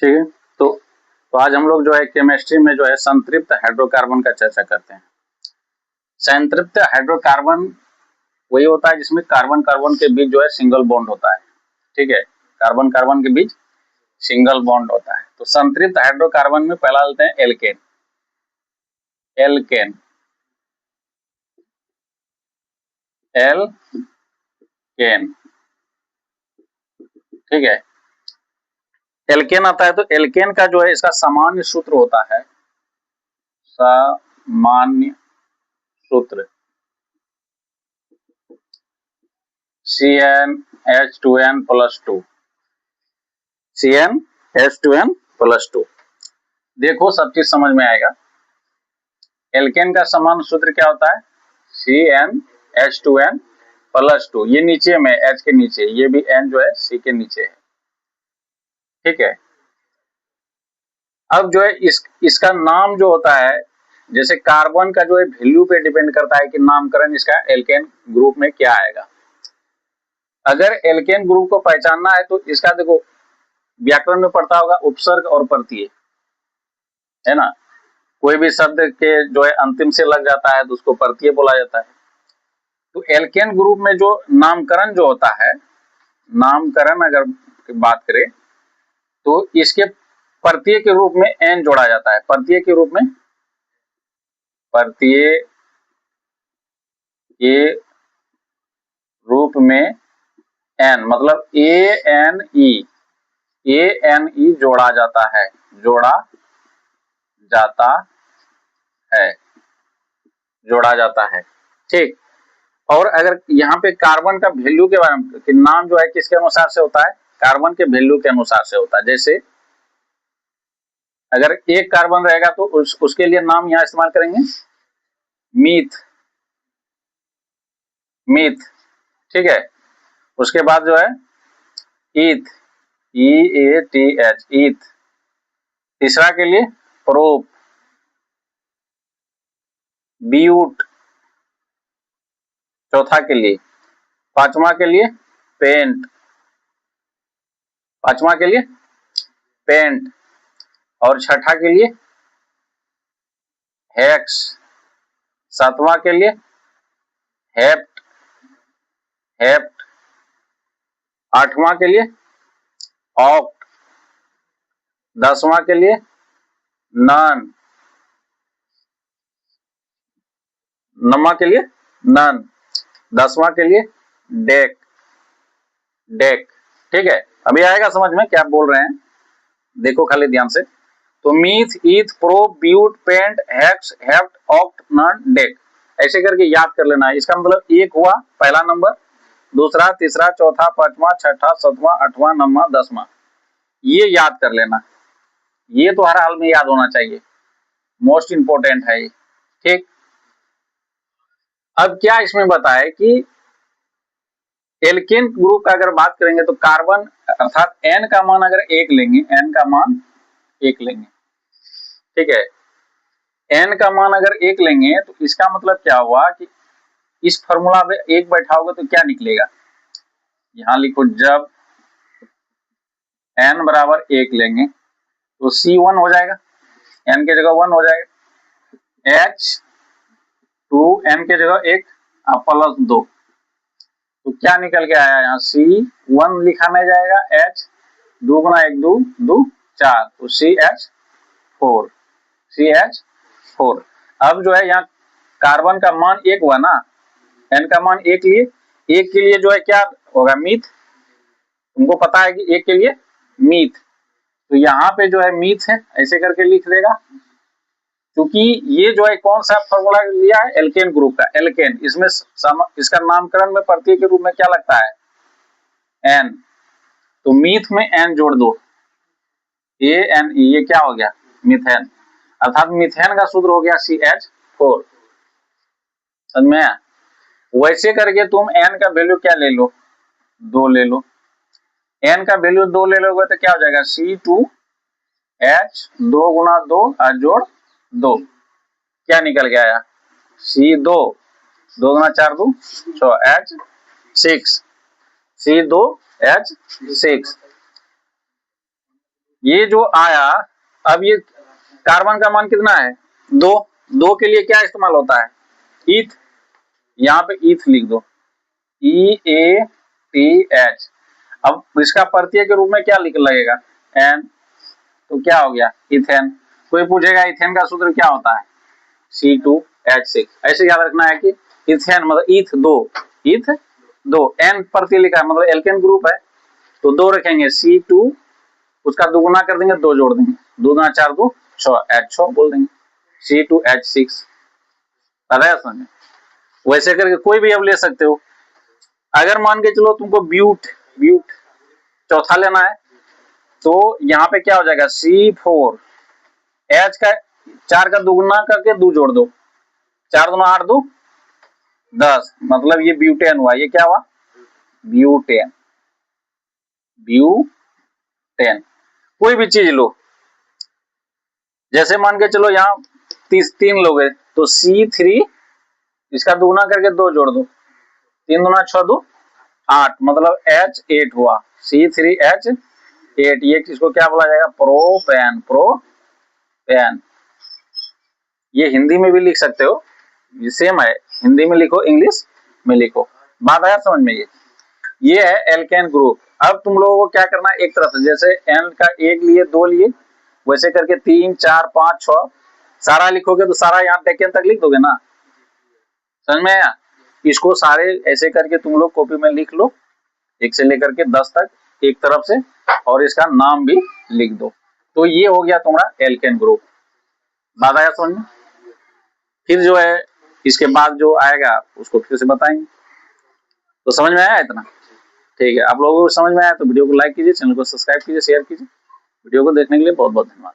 ठीक है। तो आज हम लोग जो है केमिस्ट्री में जो है संतृप्त हाइड्रोकार्बन का चर्चा करते हैं। संतृप्त हाइड्रोकार्बन वही होता है जिसमें कार्बन कार्बन के बीच जो है सिंगल बॉन्ड होता है। ठीक है, कार्बन कार्बन के बीच सिंगल बॉन्ड होता है। तो संतृप्त हाइड्रोकार्बन में पहला लेते हैं एल्केन। एल्केन एल्केन ठीक है, एल्केन आता है। तो एल्केन का जो है इसका सामान्य सूत्र होता है, सामान्य सूत्र CnH2n+2। CnH2n+2। देखो सब चीज समझ में आएगा। एल्केन का सामान्य सूत्र क्या होता है? CnH2n+2। ये नीचे में H के नीचे, ये भी N जो है C के नीचे है। ठीक है, अब जो है इसका नाम जो होता है, जैसे कार्बन का जो है वैल्यू पे डिपेंड करता है कि नामकरण इसका एल्केन ग्रुप में क्या आएगा। अगर एल्केन ग्रुप को पहचानना है तो इसका देखो व्याकरण में पढ़ता होगा उपसर्ग और प्रत्यय, है ना। कोई भी शब्द के जो है अंतिम से लग जाता है तो उसको प्रत्यय बोला जाता है। तो एल्केन ग्रुप में जो नामकरण जो होता है, नामकरण अगर बात करें तो इसके प्रत्यय के रूप में एन जोड़ा जाता है। प्रत्यय के रूप में, प्रत्यय के रूप में एन मतलब ANE जोड़ा जाता है, जोड़ा जाता है, जोड़ा जाता है। ठीक, और अगर यहाँ पे कार्बन का वैल्यू के बारे में कि नाम जो है किसके अनुसार से होता है? कार्बन के वैल्यू के अनुसार से होता है। जैसे अगर एक कार्बन रहेगा तो उसके लिए नाम यहाँ इस्तेमाल करेंगे मीथ, मीथ। ठीक है, उसके बाद जो है ईथ, EATH, ईथ। तीसरा के लिए प्रोप, ब्यूट। चौथा के लिए, पांचवा के लिए पेंट, पांचवा के लिए पेंट, और छठा के लिए हेक्स, सातवां के लिए हेप्ट, हेप्ट, आठवां के लिए ऑक्ट, दसवां के लिए नन, नौवां के लिए नन, दसवां के लिए डेक, डेक। ठीक है, अभी आएगा समझ में क्या बोल रहे हैं, देखो खाली ध्यान से। तो meth, eth, prop, but, pent, hex, hept, oct, non, dec, ऐसे करके याद कर लेना है। इसका मतलब एक हुआ पहला नंबर, दूसरा, तीसरा, चौथा, पांचवा, छठा, सातवां, आठवां, नौवां, दसवां, ये याद कर लेना। ये तो हर हाल में याद होना चाहिए, मोस्ट इंपोर्टेंट है ये। ठीक, अब क्या इसमें बताए कि एल्केन ग्रुप का अगर बात करेंगे तो कार्बन अर्थात N का मान अगर 1 लेंगे, N का मान 1 लेंगे, ठीक है, N का मान अगर 1 लेंगे तो इसका मतलब क्या हुआ कि इस फॉर्मूला में 1 बैठाओगे तो क्या निकलेगा, यहां लिखो जब N बराबर 1 लेंगे तो C1 हो जाएगा, N के जगह 1 हो जाएगा, H2N के जगह 1 +2, तो क्या निकल के आया यहाँ C1 लिखा नहीं जाएगा, H 2 गुना 1 2 2 4, तो CH4, CH4। अब जो है यहाँ कार्बन का मान 1 हुआ ना, N का मान 1 लिए, 1 के लिए जो है क्या होगा मीथ, तुमको पता है कि 1 के लिए मीथ, तो यहाँ पे जो है मीथ है, ऐसे करके लिख देगा। क्योंकि ये जो है कौन सा फॉर्मूला लिया है, एल्केन ग्रुप का, एल्केन। इसमें इसका नामकरण में प्रत्यय के रूप में क्या लगता है, एन, तो मीथ में एन जोड़ दो, ANE, ये क्या हो गया मीथेन, अर्थात मीथेन का सूत्र हो गया CH4। समझ में आया? वैसे करके तुम एन का वैल्यू क्या ले लो, 2 ले लो, एन का वैल्यू 2 ले लोगे तो क्या हो जाएगा C2H 2 गुना 2 और जोड़ 2, क्या निकल के आया C2, 2 गुना 4 2 6, H6, C2H6। ये जो आया, अब ये कार्बन का मान कितना है 2, 2 के लिए क्या इस्तेमाल होता है ईथ, यहाँ पे ईथ लिख दो EATH। अब इसका प्रत्यय के रूप में क्या लिख लगेगा एन, तो क्या हो गया इथेन। कोई पूछेगा इथेन का सूत्र क्या होता है C2H6। ऐसे याद रखना है कि इथेन मतलब ईथ 2, ईथ 2, एन प्रत्यय लिखा है मतलब एल्केन ग्रुप है तो 2 रखेंगे C2, उसका दुगुना कर देंगे 2 जोड़ देंगे, 2 गुना 4 2 6 H6 बोल देंगे C2H6। पता है समझ। वैसे करके कोई भी अब ले सकते हो। अगर मान के चलो तुमको ब्यूट ब्यूट चौथा लेना है तो यहाँ पे क्या हो जाएगा C4 H का 4 का दुगुना करके 2 जोड़ दो, 4 दूना 8 2 10, मतलब ये ब्यूटेन हुआ। ये क्या हुआ ब्यूटेन, ब्यूटेन। कोई भी चीज लो, जैसे मान के चलो यहाँ 3 लोग है तो C3 इसका दुगुना करके 2 जोड़ दो, 3 दूना 6 2 8, मतलब H8 हुआ C3H8। ये किसको क्या बोला जाएगा प्रोपेन, प्रोपेन। ये हिंदी में भी लिख सकते हो, ये सेम है, हिंदी में लिखो इंग्लिश में लिखो। बात आया समझ में। ये है एल्केन ग्रुप। अब तुम लोगों को क्या करना है एक तरफ से, जैसे एन का 1 लिए 2 लिए वैसे करके 3 4 5 6 सारा लिखोगे तो सारा यहाँ टेकन तक लिख दोगे ना, समझ में आया। इसको सारे ऐसे करके तुम लोग कॉपी में लिख लो 1 से लेकर के 10 तक एक तरफ से, और इसका नाम भी लिख दो। तो ये हो गया तुम्हारा एल्केन ग्रुप। बात आया समझ में। फिर जो है इसके बाद जो आएगा उसको फिर से बताएंगे। तो समझ में आया इतना, ठीक है। आप लोगों को समझ में आया तो वीडियो को लाइक कीजिए, चैनल को सब्सक्राइब कीजिए, शेयर कीजिए। वीडियो को देखने के लिए बहुत बहुत धन्यवाद।